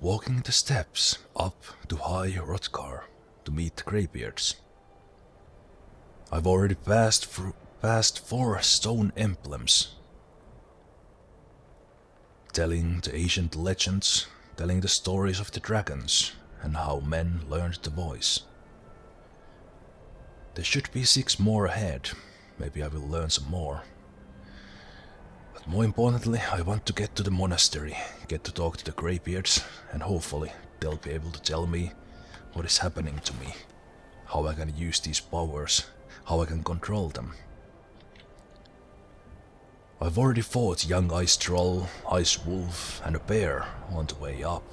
walking the steps up to High Hrothgar to meet the Greybeards. I've already passed 4 stone emblems, telling the ancient legends, telling the stories of the dragons and how men learned the voice. There should be 6 more ahead, maybe I will learn some more. But more importantly, I want to get to the monastery, get to talk to the Greybeards, and hopefully they'll be able to tell me what is happening to me, how I can use these powers, how I can control them. I've already fought young ice troll, ice wolf and a bear on the way up.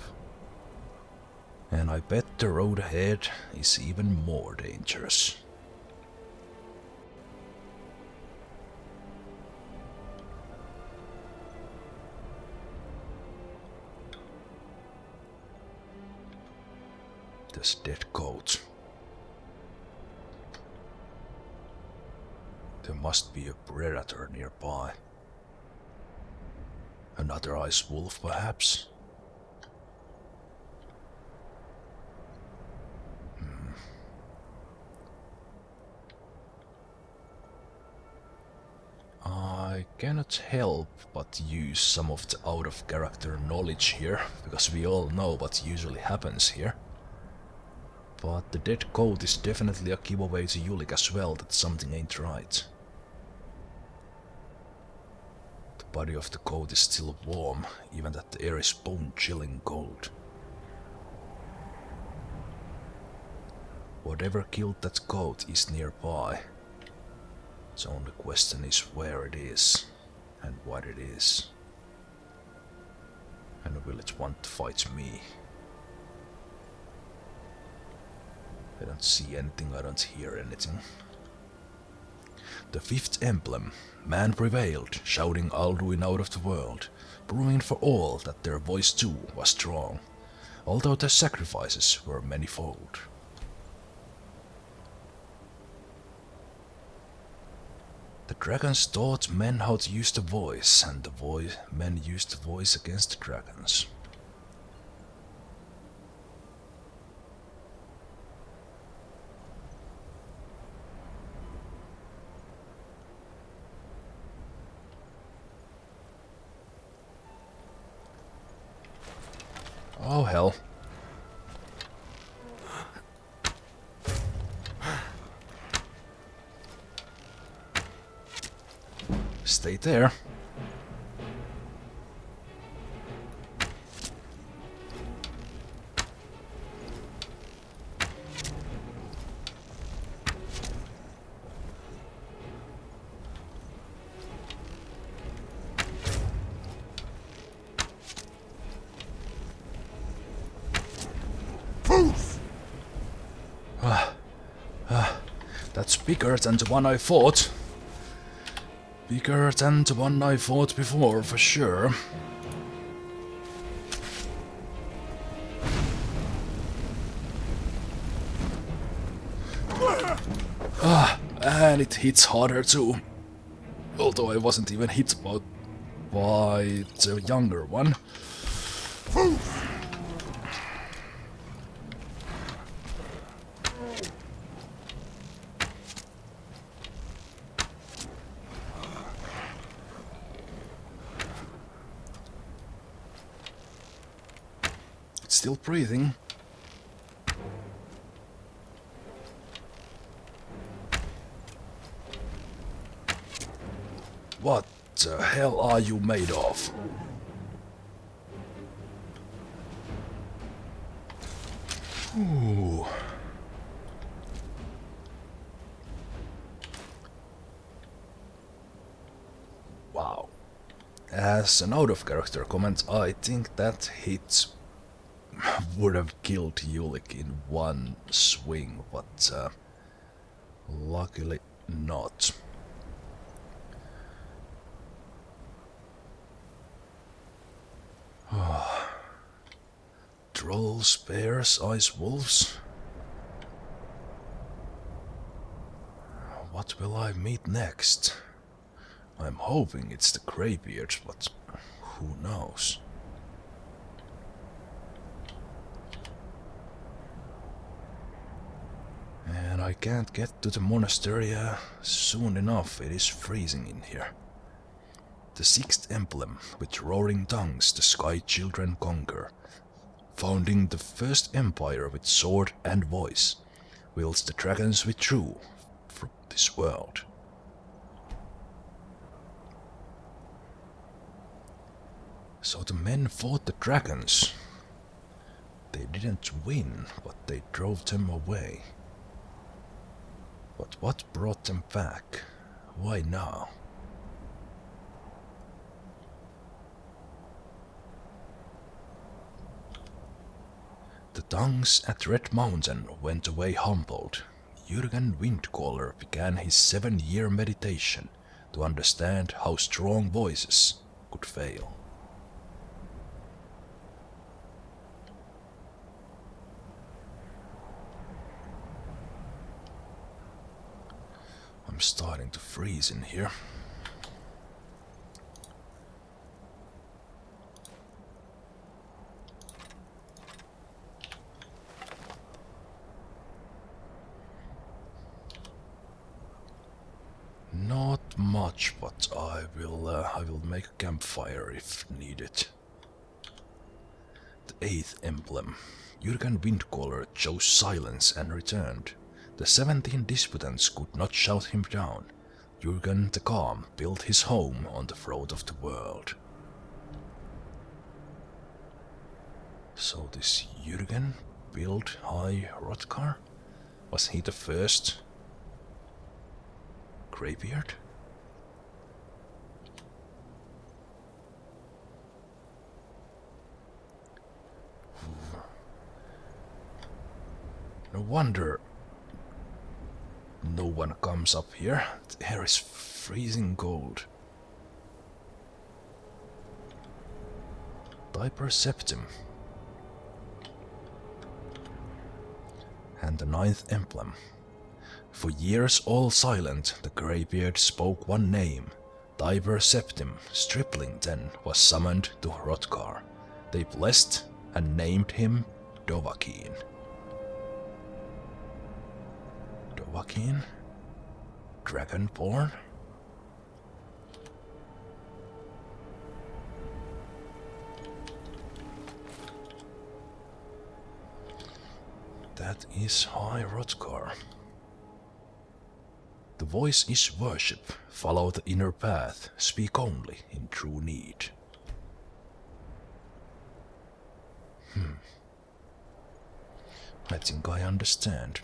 And I bet the road ahead is even more dangerous. This dead goat. There must be a predator nearby. Another ice wolf, perhaps? I cannot help but use some of the out-of-character knowledge here, because we all know what usually happens here. But the dead goat is definitely a giveaway to Ulik as well that something ain't right. The body of the goat is still warm, even that the air is bone-chilling cold. Whatever killed that goat is nearby. The only question is where it is, and what it is. And will it want to fight me? I don't see anything, I don't hear anything. The 5th emblem. Man prevailed, shouting Alduin out of the world, proving for all that their voice too was strong, although their sacrifices were manifold. The dragons taught men how to use the voice, and men used the voice against the dragons. Oh hell. Stay there. That's bigger than the one I fought. Bigger than the one I fought before, for sure. And it hits harder too. Although I wasn't even hit by the younger one. Still breathing. What the hell are you made of? Ooh. Wow. As an out-of-character comment, I think that hit would have killed Ulik in one swing, but luckily not. Trolls, bears, ice wolves. What will I meet next? I'm hoping it's the Greybeards, but who knows? I can't get to the monastery soon enough. It is freezing in here. The sixth emblem, with roaring tongues the sky children conquer, founding the first empire with sword and voice, whilst the dragons withdrew from this world. So the men fought the dragons. They didn't win, but they drove them away. But what brought them back? Why now? The tongues at Red Mountain went away humbled. Jürgen Windcaller began his 7-year meditation to understand how strong voices could fail. I'm starting to freeze in here. Not much, but I will make a campfire if needed. The 8th emblem. Jürgen Windcaller chose silence and returned. The 17 disputants could not shout him down. Jürgen the Calm built his home on the throat of the world. So this Jürgen built High Hrothgar? Was he the first Greybeard? No wonder no one comes up here. The air is freezing cold. Diaper Septim. And the 9th emblem. For years all silent, the Greybeard spoke one name. Diaper Septim, stripling then, was summoned to Hrothgar. They blessed and named him Dovahkiin. Dovahkiin? Dragonborn? That is High Hrothgar. The voice is worship. Follow the inner path. Speak only in true need. I think I understand.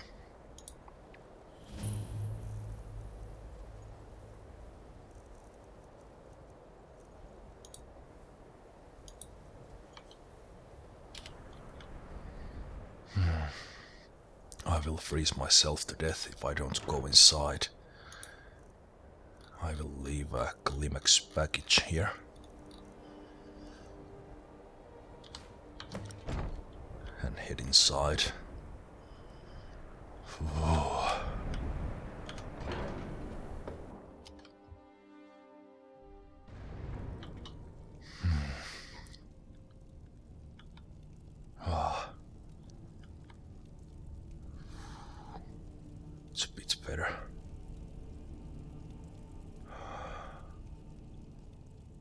I will freeze myself to death if I don't go inside. I will leave a Climax package here. And head inside. Whoa. It's a bit better.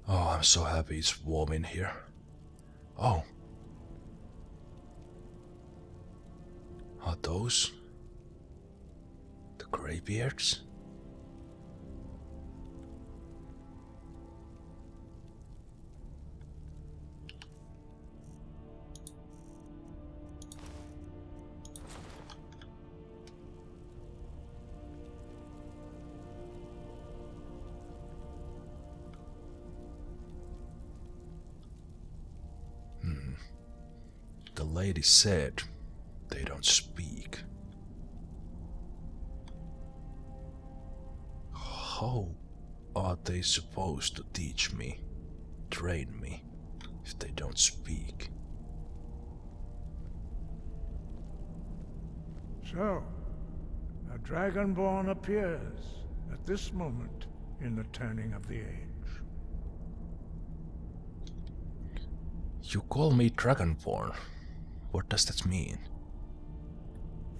Oh, I'm so happy it's warm in here. Oh. Are those the Greybeards? The lady said they don't speak. How are they supposed to teach me, train me, if they don't speak? So, a Dragonborn appears at this moment in the turning of the age. You call me Dragonborn. What does that mean?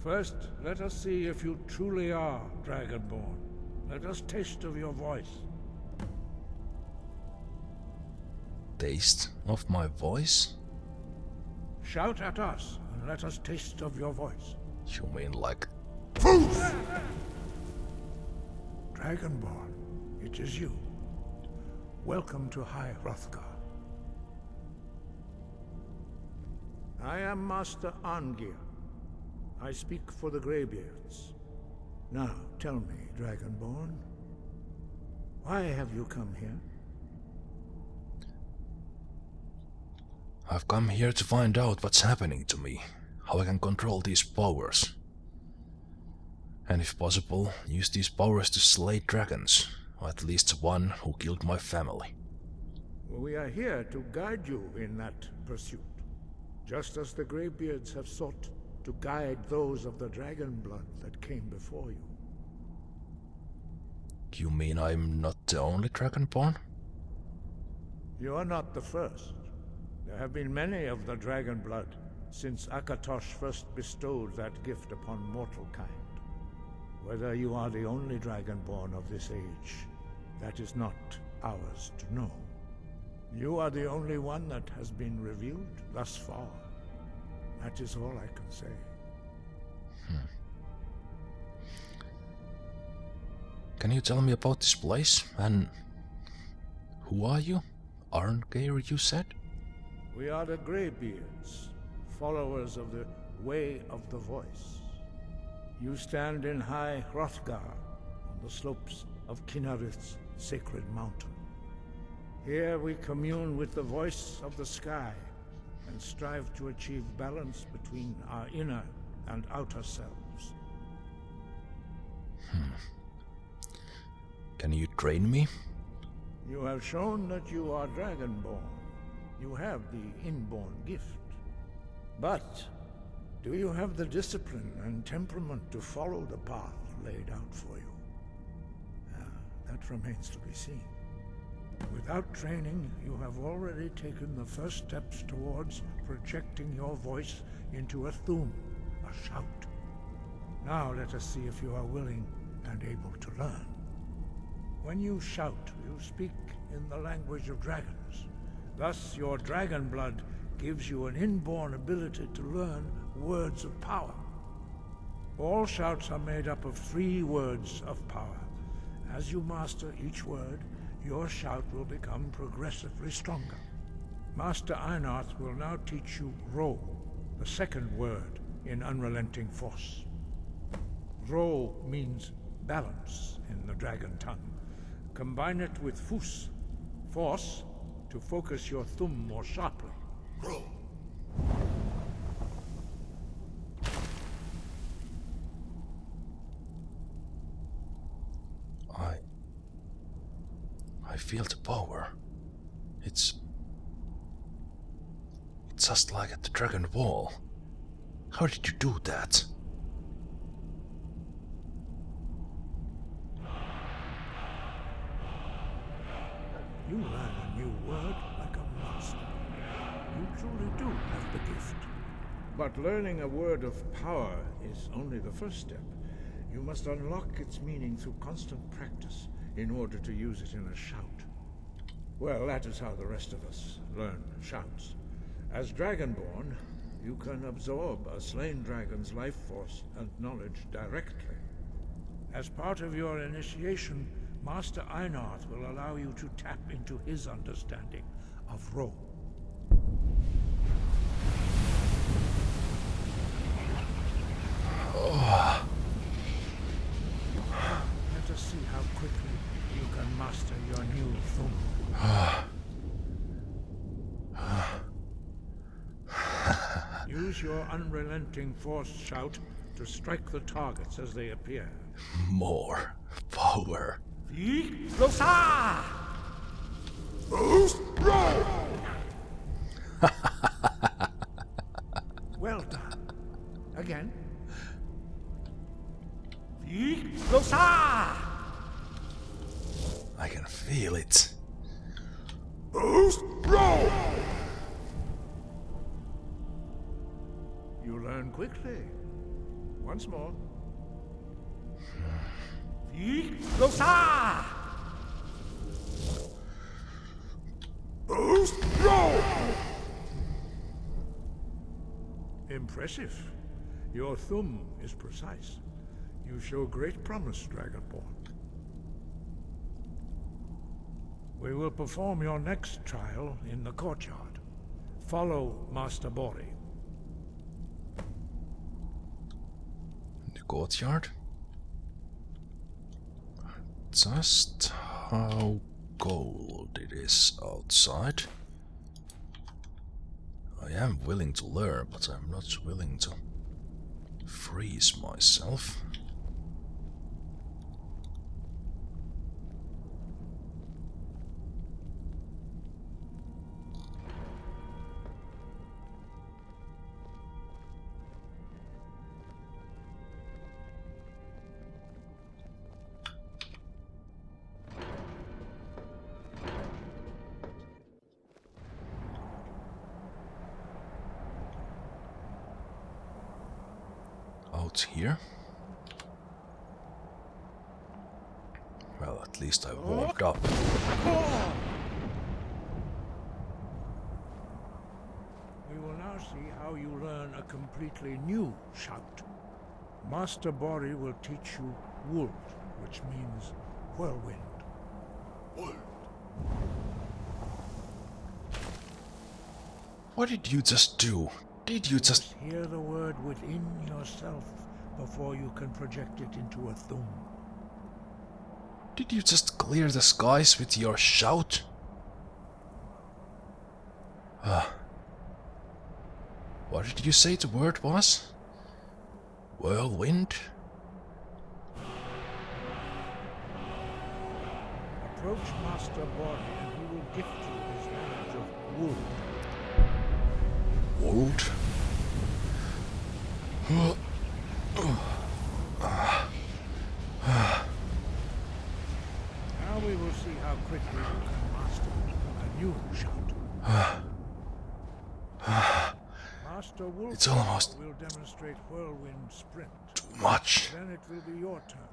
First, let us see if you truly are Dragonborn. Let us taste of your voice. Taste of my voice? Shout at us, and let us taste of your voice. You mean like... Dragonborn, it is you. Welcome to High Hrothgar. I am Master Arngir. I speak for the Greybeards. Now, tell me, Dragonborn, why have you come here? I've come here to find out what's happening to me, how I can control these powers. And if possible, use these powers to slay dragons, or at least one who killed my family. We are here to guide you in that pursuit, just as the Greybeards have sought to guide those of the dragon blood that came before you. You mean I'm not the only Dragonborn? You are not the first. There have been many of the dragon blood since Akatosh first bestowed that gift upon mortal kind. Whether you are the only Dragonborn of this age, that is not ours to know. You are the only one that has been revealed thus far. That is all I can say. Can you tell me about this place, and who are you? Arngir, you said? We are the Greybeards, followers of the Way of the Voice. You stand in High Hrothgar, on the slopes of Kinnarith's sacred mountain. Here we commune with the voice of the sky, and strive to achieve balance between our inner and outer selves. Can you train me? You have shown that you are Dragonborn. You have the inborn gift. But do you have the discipline and temperament to follow the path laid out for you? That remains to be seen. Without training, you have already taken the first steps towards projecting your voice into a thum, a shout. Now let us see if you are willing and able to learn. When you shout, you speak in the language of dragons. Thus, your dragon blood gives you an inborn ability to learn words of power. All shouts are made up of 3 words of power. As you master each word, your shout will become progressively stronger. Master Einarth will now teach you Ro, the second word in Unrelenting Force. Ro means balance in the dragon tongue. Combine it with Fus, force, to focus your thumb more sharply. Ro. I feel the power. It's just like at the Dragon Wall. How did you do that? You learn a new word like a master. You truly do have the gift. But learning a word of power is only the first step. You must unlock its meaning through constant practice in order to use it in a shout. Well, that is how the rest of us learn shouts. As Dragonborn, you can absorb a slain dragon's life force and knowledge directly. As part of your initiation, Master Einarth will allow you to tap into his understanding of Ro. Let us see how quickly you can master your new thumb. Use your unrelenting force shout to strike the targets as they appear. More power. Well done. Again. I can feel it. You learn quickly. Once more. Impressive. Your thumb is precise. You show great promise, Dragonborn. We will perform your next trial in the courtyard. Follow Master Bori. The courtyard? Just how cold it is outside. I am willing to learn, but I'm not willing to freeze myself. Out here? Well, at least I warmed up. We will now see how you learn a completely new shout. Master Bori will teach you Wold, which means whirlwind. Wold. What did you just do? Did you just... Hear the word within yourself before you can project it into a thum. Did you just clear the skies with your shout? What did you say the word was? Whirlwind? Approach Master Bori and he will gift you his knowledge of Wold. Wold? Now we will see how quickly you can master a new shout. Master Wolf It's almost will demonstrate whirlwind sprint. too much. Then it will be your turn.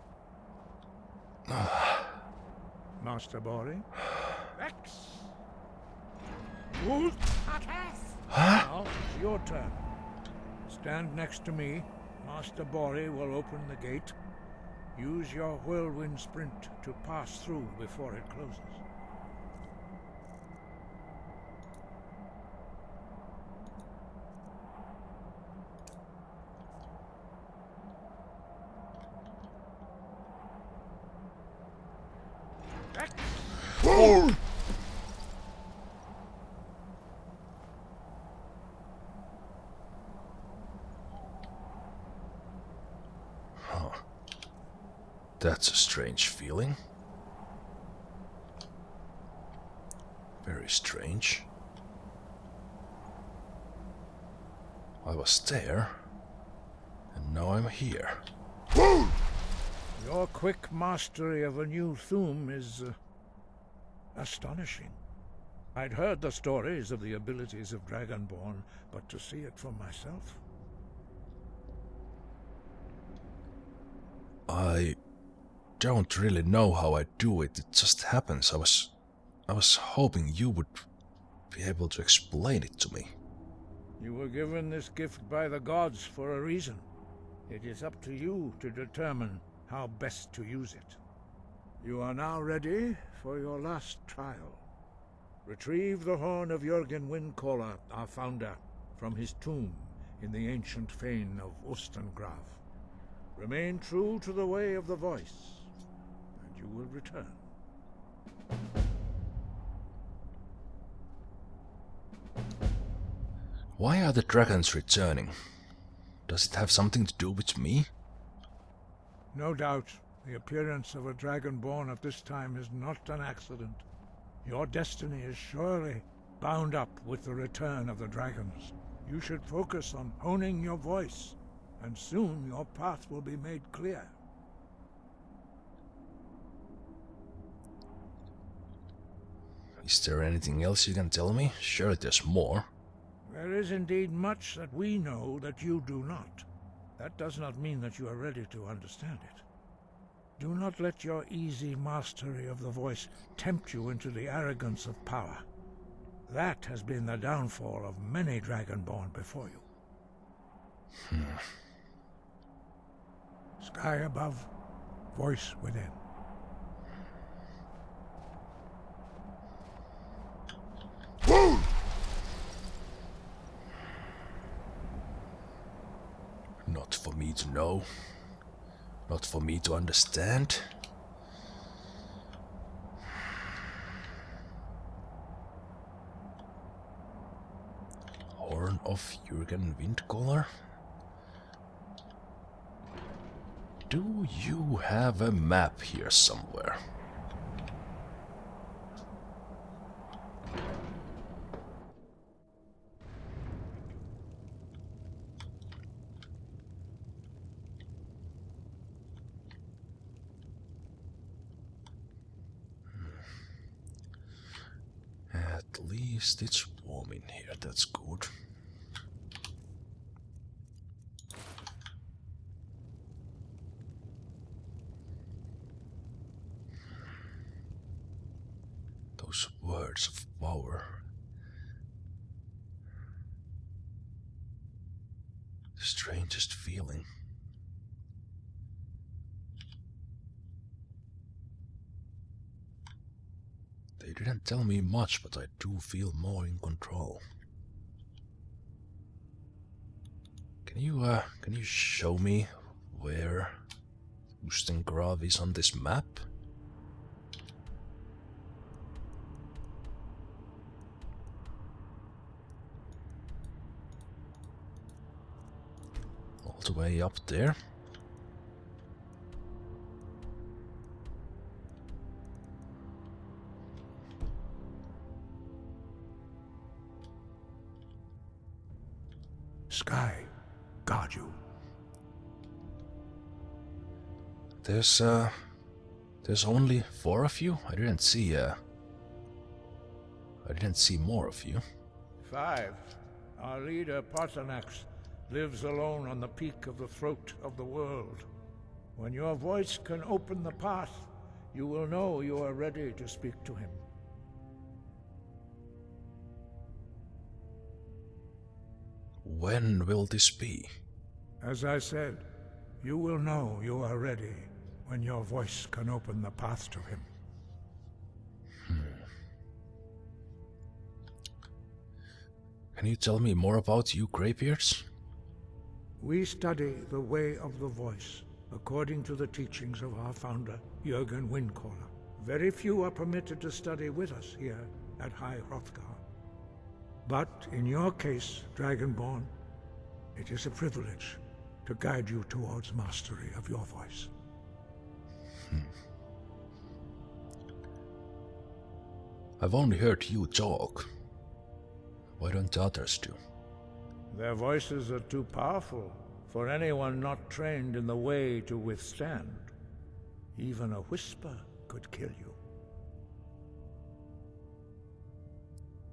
Master Bori. Rex. Wolf. Now it's your turn. Stand next to me. Master Bori will open the gate. Use your whirlwind sprint to pass through before it closes. That's a strange feeling. Very strange. I was there, and now I'm here. Your quick mastery of a new thum is astonishing. I'd heard the stories of the abilities of Dragonborn, but to see it for myself... I don't really know how I do it. It just happens. I was hoping you would be able to explain it to me. You were given this gift by the gods for a reason. It is up to you to determine how best to use it. You are now ready for your last trial. Retrieve the horn of Jürgen Windcaller, our founder, from his tomb in the ancient fane of Ostengrav. Remain true to the way of the voice, and you will return. Why are the dragons returning? Does it have something to do with me? No doubt, the appearance of a Dragonborn at this time is not an accident. Your destiny is surely bound up with the return of the dragons. You should focus on honing your voice, and soon your path will be made clear. Is there anything else you can tell me? Sure, there's more. There is indeed much that we know that you do not. That does not mean that you are ready to understand it. Do not let your easy mastery of the voice tempt you into the arrogance of power. That has been the downfall of many Dragonborn before you. Sky above, voice within. Not for me to know. Not for me to understand. Horn of Jürgen Windcaller? Do you have a map here somewhere? At least it's warm in here, that's good. Those words of power. The strangest feeling. They didn't tell me much, but I do feel more in control. Can you show me where Ustengrav is on this map? All the way up there. Sky, guard you. There's only 4 of you? I didn't see more of you. 5. Our leader, Partanax, lives alone on the peak of the throat of the world. When your voice can open the path, you will know you are ready to speak to him. When will this be? As I said, you will know you are ready when your voice can open the path to him. Can you tell me more about you Greybeards? We study the way of the voice, according to the teachings of our founder, Jürgen Windcaller. Very few are permitted to study with us here at High Hrothgar. But in your case, Dragonborn, it is a privilege to guide you towards mastery of your voice. I've only heard you talk. Why don't the others do? Their voices are too powerful for anyone not trained in the way to withstand. Even a whisper could kill you.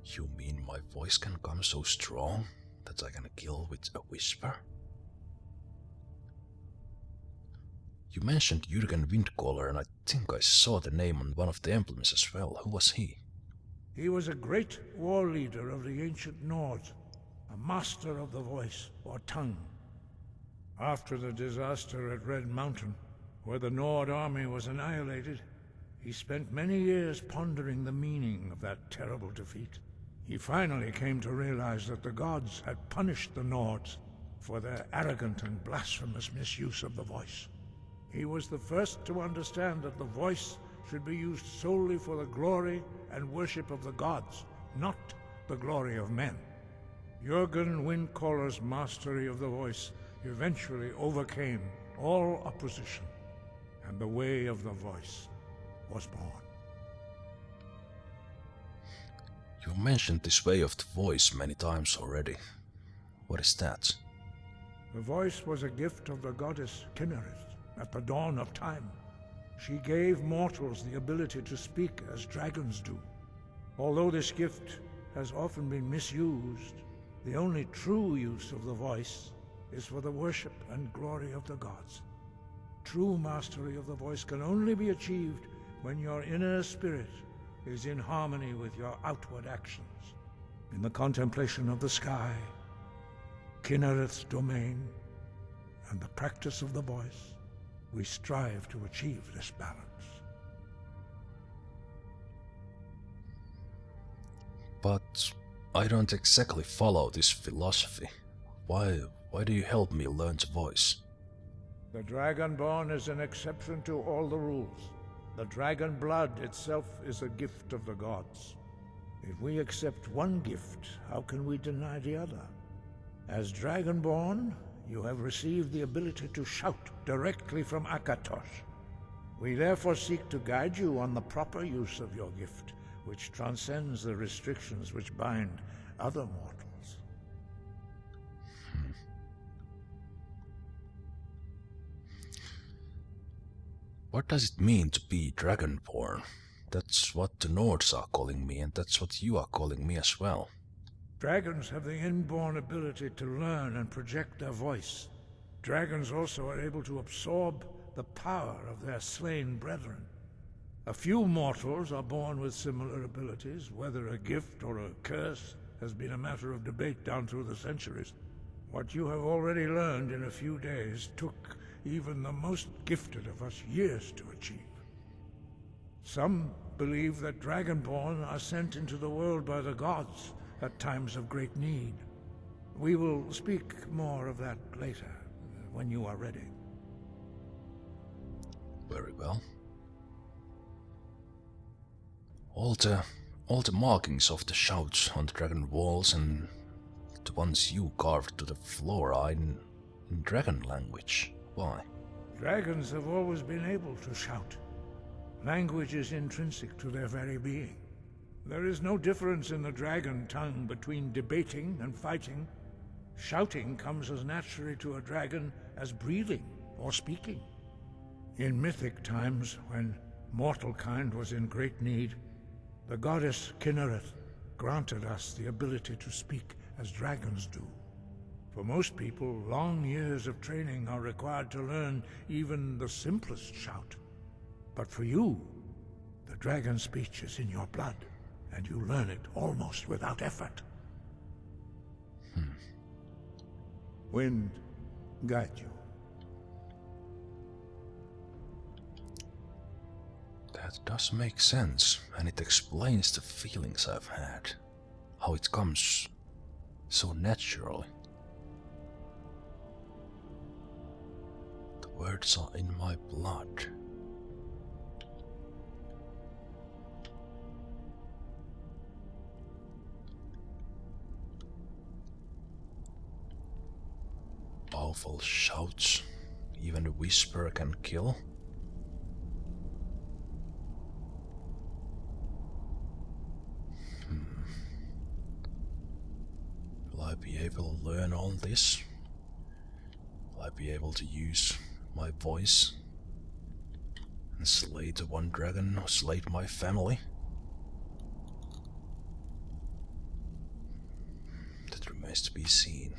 You mean my voice can come so strong that I can kill with a whisper? You mentioned Jürgen Windcaller, and I think I saw the name on one of the emblems as well. Who was he? He was a great war leader of the ancient Nords, a master of the voice, or tongue. After the disaster at Red Mountain, where the Nord army was annihilated, he spent many years pondering the meaning of that terrible defeat. He finally came to realize that the gods had punished the Nords for their arrogant and blasphemous misuse of the voice. He was the first to understand that the voice should be used solely for the glory and worship of the gods, not the glory of men. Jürgen Windcaller's mastery of the voice eventually overcame all opposition, and the way of the voice was born. You mentioned this way of the voice many times already. What is that? The voice was a gift of the goddess Kinnereth at the dawn of time. She gave mortals the ability to speak as dragons do. Although this gift has often been misused, the only true use of the voice is for the worship and glory of the gods. True mastery of the voice can only be achieved when your inner spirit is in harmony with your outward actions. In the contemplation of the sky, Kinnereth's domain, and the practice of the voice, we strive to achieve this balance. But I don't exactly follow this philosophy. Why do you help me learn the voice? The Dragonborn is an exception to all the rules. The dragon blood itself is a gift of the gods. If we accept one gift, how can we deny the other? As Dragonborn, you have received the ability to shout directly from Akatosh. We therefore seek to guide you on the proper use of your gift, which transcends the restrictions which bind other mortals. What does it mean to be Dragonborn? That's what the Nords are calling me, and that's what you are calling me as well. Dragons have the inborn ability to learn and project their voice. Dragons also are able to absorb the power of their slain brethren. A few mortals are born with similar abilities. Whether a gift or a curse has been a matter of debate down through the centuries. What you have already learned in a few days took even the most gifted of us years to achieve. Some believe that Dragonborn are sent into the world by the gods at times of great need. We will speak more of that later, when you are ready. Very well. All the markings of the shouts on the dragon walls and the ones you carved to the floor are in dragon language. Why? Dragons have always been able to shout. Language is intrinsic to their very being. There is no difference in the dragon tongue between debating and fighting. Shouting comes as naturally to a dragon as breathing or speaking. In mythic times, when mortal kind was in great need, the goddess Kinnereth granted us the ability to speak as dragons do. For most people, long years of training are required to learn even the simplest shout. But for you, the dragon speech is in your blood, and you learn it almost without effort. Wind, guide you. That does make sense, and it explains the feelings I've had. How it comes so naturally. The words are in my blood. Powerful shouts, even a whisper can kill. Will I be able to learn all this? Will I be able to use my voice and slay the one dragon who slayed my family? That remains to be seen.